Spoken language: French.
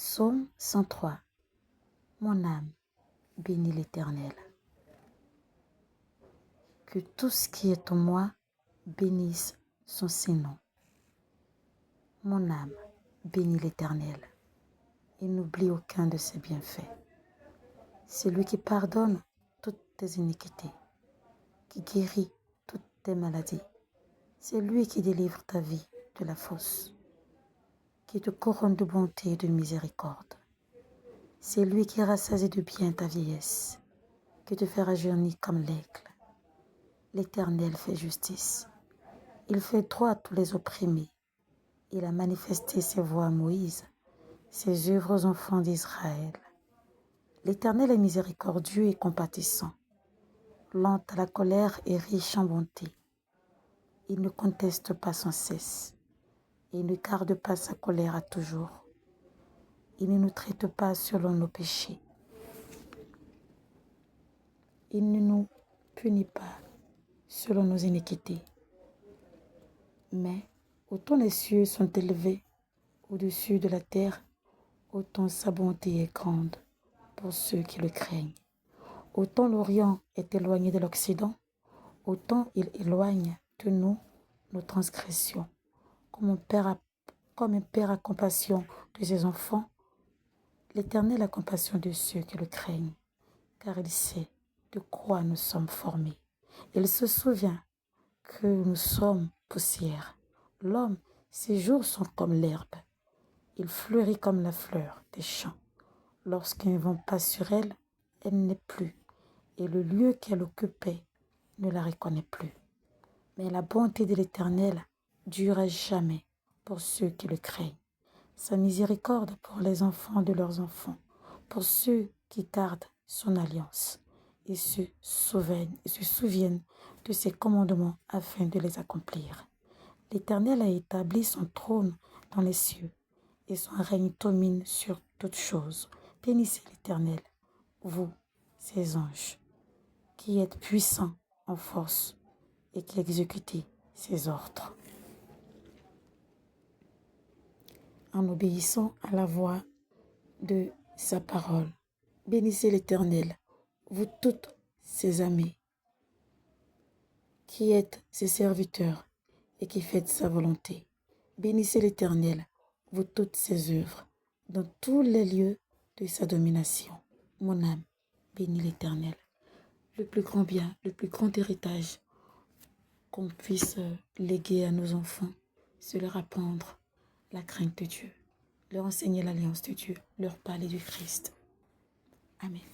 Psaume 103. Mon âme bénit l'Éternel. Que tout ce qui est en moi bénisse son Saint-Nom. Mon âme bénit l'Éternel et n'oublie aucun de ses bienfaits. C'est lui qui pardonne toutes tes iniquités, qui guérit toutes tes maladies. C'est lui qui délivre ta vie de la fosse, qui te couronne de bonté et de miséricorde. C'est lui qui rassasie de bien ta vieillesse, qui te fait rajeunir comme l'aigle. L'Éternel fait justice. Il fait droit à tous les opprimés. Il a manifesté ses voies à Moïse, ses œuvres aux enfants d'Israël. L'Éternel est miséricordieux et compatissant, lent à la colère et riche en bonté. Il ne conteste pas sans cesse et ne garde pas sa colère à toujours. Il ne nous traite pas selon nos péchés. Il ne nous punit pas selon nos iniquités. Mais autant les cieux sont élevés au-dessus de la terre, autant sa bonté est grande pour ceux qui le craignent. Autant l'Orient est éloigné de l'Occident, autant il éloigne de nous nos transgressions. Comme un père a compassion de ses enfants, l'Éternel a compassion de ceux qui le craignent, car il sait de quoi nous sommes formés. Il se souvient que nous sommes poussière. L'homme, ses jours sont comme l'herbe. Il fleurit comme la fleur des champs. Lorsqu'un vent passe sur elle, elle n'est plus, et le lieu qu'elle occupait ne la reconnaît plus. Mais la bonté de l'Éternel dure à jamais pour ceux qui le craignent. Sa miséricorde pour les enfants de leurs enfants, pour ceux qui gardent son alliance et se souviennent de ses commandements afin de les accomplir. L'Éternel a établi son trône dans les cieux et son règne domine sur toutes choses. Bénissez l'Éternel, vous, ses anges, qui êtes puissants en force et qui exécutez ses ordres. En obéissant à la voix de sa parole. Bénissez l'Éternel, vous toutes ses amis, qui êtes ses serviteurs et qui faites sa volonté. Bénissez l'Éternel, vous toutes ses œuvres, dans tous les lieux de sa domination. Mon âme, bénis l'Éternel. Le plus grand bien, le plus grand héritage qu'on puisse léguer à nos enfants, c'est leur apprendre la crainte de Dieu, leur enseigner l'alliance de Dieu, leur parler du Christ. Amen.